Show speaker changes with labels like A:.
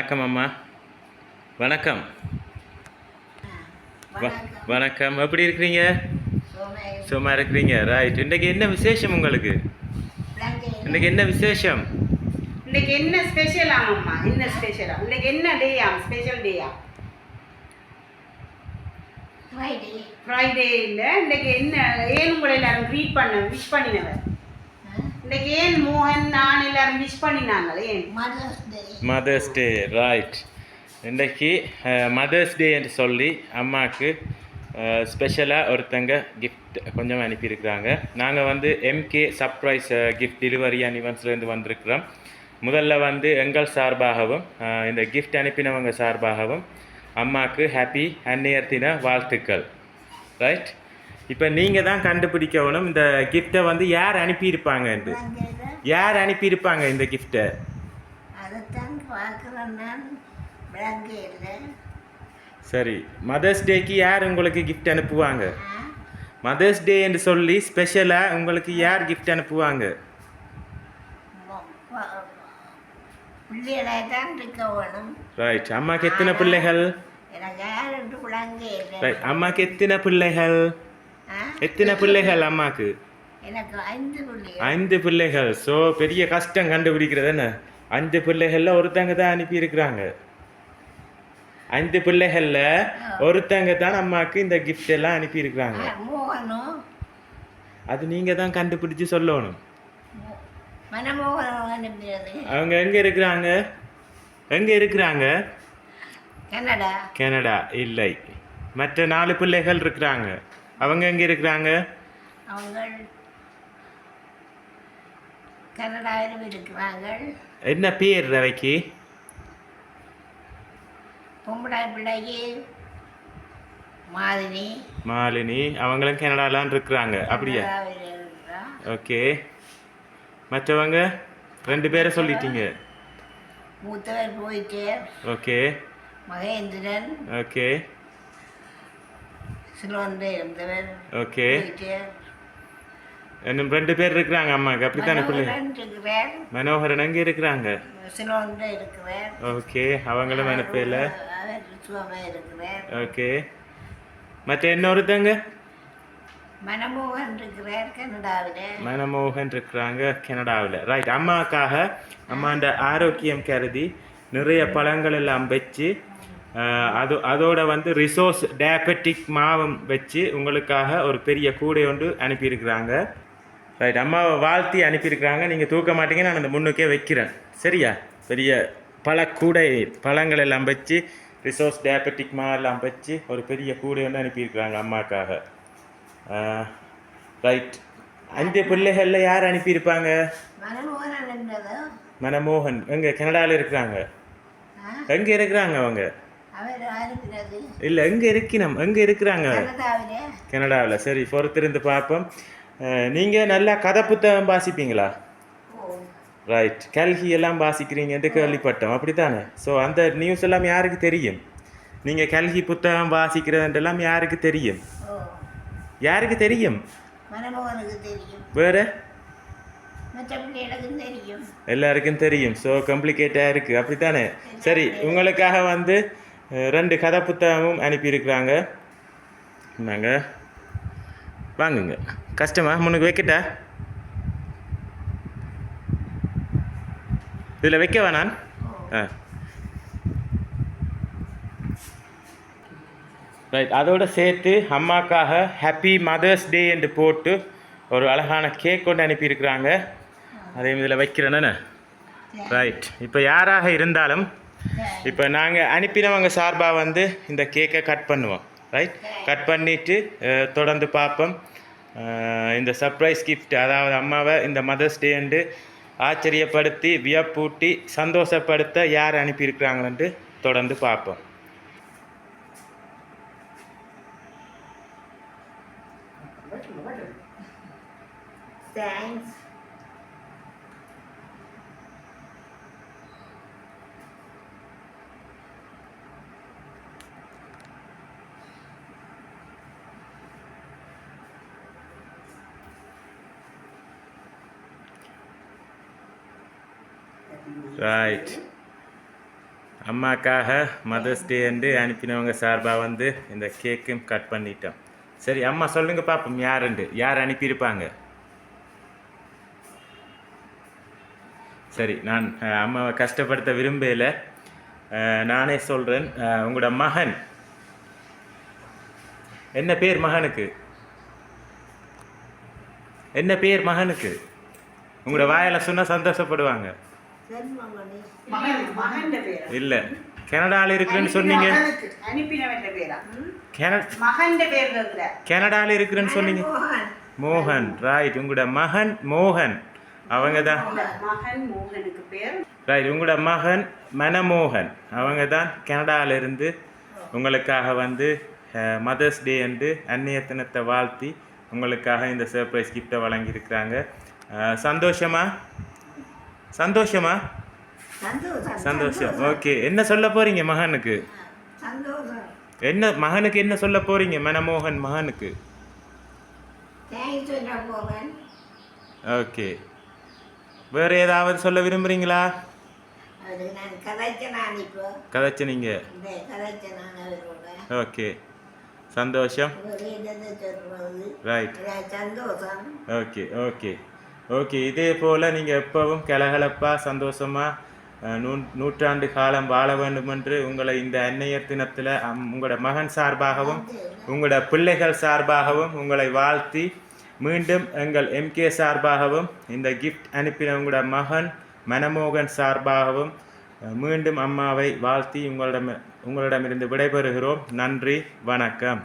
A: வணக்கம் அம்மா. வணக்கம். வணக்கம். எப்படி இருக்கிறீங்க? சும்மா இருக்கிறீங்க. ரைட். இன்றைக்கு என்ன விசேஷம் உங்களுக்கு? இன்றைக்கு என்ன விசேஷம்?
B: இன்னைக்கு என்ன ஸ்பெஷல் ஆமாம்மா? என்ன ஸ்பெஷலா? இன்னைக்கு என்ன டேயா? ஸ்பெஷல் டேயா? ஃப்ரைடே இல்லை. இன்னைக்கு என்ன ஏன் உங்களை எல்லாரும் விஷ் பண்ணினவர்? இன்னைக்கு ஏன் மோகன் நான் எல்லாரும் விஷ் பண்ணினாங்களே?
A: Mother's day. ரைட். இன்றைக்கு மதர்ஸ் டே என்று சொல்லி அம்மாவுக்கு ஸ்பெஷலாக ஒருத்தங்க கிஃப்ட் கொஞ்சம் அனுப்பியிருக்கிறாங்க. நாங்கள் வந்து MK surprise gift delivery and ஈவெண்ட்ஸ்லேருந்து வந்திருக்கிறோம். முதல்ல வந்து எங்கள் சார்பாகவும் இந்த கிஃப்ட் அனுப்பினவங்க சார்பாகவும் அம்மாவுக்கு ஹாப்பி அன்னியர் தின வாழ்த்துக்கள். ரைட். இப்போ நீங்கள் தான் கண்டுபிடிக்கணும் இந்த கிஃப்டை வந்து யார் அனுப்பியிருப்பாங்கன்ட்டு. யார் அனுப்பியிருப்பாங்க இந்த கிஃப்டை? சரி, மதர்ஸ் டேக்கு யார் உங்களுக்கு கிஃப்ட் அனுப்புவாங்க? மதர்ஸ் டே என்று சொல்லி ஸ்பெஷலாக உங்களுக்கு யார் கிஃப்ட் அனுப்புவாங்க? ரைட். அம்மாக்கு எத்தனை பிள்ளைகள்? ரைட். அம்மாக்கு எத்தனை பிள்ளைகள்? எத்தனை பிள்ளைகள் அம்மாக்கு? 5 பிள்ளைகள். ஸோ பெரிய கஷ்டம் கண்டுபிடிக்கிறது என்ன? 5 பிள்ளைகளில் ஒருத்தங்க தான் அனுப்பியிருக்கிறாங்க. 5 பிள்ளைகளில் ஒருத்தங்க தான் அம்மாவுக்கு இந்த கிஃப்ட் எல்லாம் அனுப்பியிருக்கிறாங்க. அது நீங்கள் தான் கண்டுபிடிச்சு சொல்லணும். அவங்க எங்கே இருக்கிறாங்க? எங்கே இருக்கிறாங்க? கனடா இல்லை. மற்ற 4 பிள்ளைகள் இருக்கிறாங்க. அவங்க எங்கே இருக்கிறாங்க?
B: கனடாவிலும் இருக்கிறாங்க.
A: என்ன பேர் ரவைக்கு? மாலினி. அவங்களும் கனடாலாம் இருக்கிறாங்க. அப்படியா? ஓகே. மற்றவங்க 2 பேரை சொல்லிட்டீங்க.
B: மூத்தவர் போயிட்டே.
A: ஓகே.
B: மகேந்திரன்.
A: ஓகே.
B: சிலோன்ல இருந்தவர்.
A: ஓகே. இன்னும் 2 பேர் இருக்கிறாங்க அம்மாவுக்கு. அப்படித்தானே பிள்ளைங்க? மனோகரன் அங்கே இருக்கிறாங்க.
B: சிலோன்ல இருக்கிறார்.
A: ஓகே. அவங்களும் அனுப்பல. ஓகே. மற்ற இன்னொருத்தங்க?
B: மனமோகன் இருக்கிறார் கனடாவில்.
A: மனமோகன் இருக்கிறாங்க கனடாவில். ரைட். அம்மாவுக்காக அம்மாண்ட ஆரோக்கியம் கருதி நிறைய பழங்கள் எல்லாம் வச்சு அதோட வந்து ரிசோர்ஸ் டயபெட்டிக் மாவும் வச்சு உங்களுக்காக ஒரு பெரிய கூடை ஒன்று அனுப்பியிருக்கிறாங்க. ரைட். அம்மாவை வாழ்த்தி அனுப்பியிருக்கிறாங்க. நீங்கள் தூக்க மாட்டீங்க, நான் அந்த முன்னுக்கே வைக்கிறேன். சரியா? பெரிய கூடை பழங்கள் எல்லாம் வச்சு ரிசோர்ஸ் டயபெட்டிக் மா எல்லாம் வச்சு ஒரு பெரிய கூடை ஒன்று அனுப்பியிருக்கிறாங்க அம்மாவுக்காக. ரைட். 5 பிள்ளைகளில் யார் அனுப்பியிருப்பாங்க? மனமோகன். எங்கே? கனடாவில் இருக்கிறாங்க. எங்கே இருக்கிறாங்க அவங்க? இல்லை, எங்கே இருக்கணும்? எங்கே இருக்கிறாங்க? கனடாவில். சரி, பொறுத்திருந்து பார்ப்போம். நீங்கள் நல்லா கதை புத்தகம் வாசிப்பீங்களா? ரைட். கல்கி எல்லாம் வாசிக்கிறீங்கன்ட்டு கேள்விப்பட்டோம். அப்படித்தானே? ஸோ அந்த நியூஸ் எல்லாம் யாருக்கு தெரியும்? நீங்கள் கல்கி புத்தகம் வாசிக்கிறதுன்றெல்லாம் யாருக்கு தெரியும்? யாருக்கு தெரியும்? வேறு எல்லாருக்கும் தெரியும். ஸோ காம்ப்ளிகேட்டாக இருக்குது. அப்படித்தானே? சரி, உங்களுக்காக வந்து 2 கதை புத்தகமும் அனுப்பியிருக்கிறாங்க. நாங்கள் வாங்குங்க. கஷ்டமா? முன்னுக்கு வைக்கட்டா? இதில் வைக்கவா நான்? ரைட். அதோடு சேர்த்து அம்மாக்காக ஹாப்பி மதர்ஸ் டே என்று போட்டு ஒரு அழகான கேக் கொண்டு அனுப்பியிருக்கிறாங்க. அதையும் இதில் வைக்கிறேன்னு. ரைட். இப்போ யாராக இருந்தாலும் இப்போ நாங்கள் அனுப்பினவங்க சார்பாக வந்து இந்த கேக்கை கட் பண்ணுவோம். ரைட். கட் பண்ணிவிட்டு தொடர்ந்து பார்ப்போம். இந்த சர்ப்ரைஸ் கிஃப்ட், அதாவது அம்மாவை இந்த மதர்ஸ் டேண்டு ஆச்சரியப்படுத்தி வியப்பூட்டி சந்தோஷப்படுத்த யார் அனுப்பியிருக்கிறாங்கன்ட்டு தொடர்ந்து பார்ப்போம்.
B: Thanks.
A: ரைட். அம்மாக்காக மதர்ஸ் டே என்று அனுப்பினவங்க சார்பாக வந்து இந்த கேக்கும் கட் பண்ணிட்டோம். சரி அம்மா சொல்லுங்க பாப்போம் யார் அனுப்பியிருப்பாங்க. சரி நான் அம்மாவை கஷ்டப்படுத்த விரும்பல, நானே சொல்கிறேன். உங்களோட மகன் என்ன பேர் மகனுக்கு? என்ன பேர் மகனுக்கு? உங்களோட வாயில் சொன்னால் சந்தோஷப்படுவாங்க. இல்லை கனடாவில் இருக்குன்னு சொன்னீங்க. கனடாவில் இருக்குன்னு சொன்னீங்க. மோகன், ரைட். உங்களோட மகன் மோகன், அவங்க தான். ரைட், உங்களோட மகன் மனமோகன், அவங்க தான் கனடாவிலிருந்து உங்களுக்காக வந்து மதர்ஸ் டே என்று அன்னைய தினத்தை வாழ்த்தி உங்களுக்காக இந்த சர்ப்ரைஸ் கிஃப்டை வழங்கியிருக்கிறாங்க. சந்தோஷமா? சந்தோஷம். ஓகே, என்ன சொல்ல போறீங்க மகனுக்கு? மகனுக்கு என்ன சொல்ல போறீங்க? மனமோகன் மகனுக்கு ஓகே. வேற ஏதாவது சொல்ல விரும்புறீங்களா? கதைச்சனீங்க. ஓகே, சந்தோஷம். Right, okay okay okay. இதே போல் நீங்கள் எப்பவும் கலகலப்பாக சந்தோஷமாக நூற்றாண்டு காலம் வாழ வேண்டும் என்று உங்களை இந்த அன்னையர் தினத்தில் உங்களோட மகன் சார்பாகவும் உங்களோட பிள்ளைகள் சார்பாகவும் உங்களை வாழ்த்தி, மீண்டும் எங்கள் MK சார்பாகவும் இந்த கிஃப்ட் அனுப்பின உங்களோட மகன் மனமோகன் சார்பாகவும் மீண்டும் அம்மாவை வாழ்த்தி உங்களிடமிருந்து விடைபெறுகிறோம். நன்றி, வணக்கம்.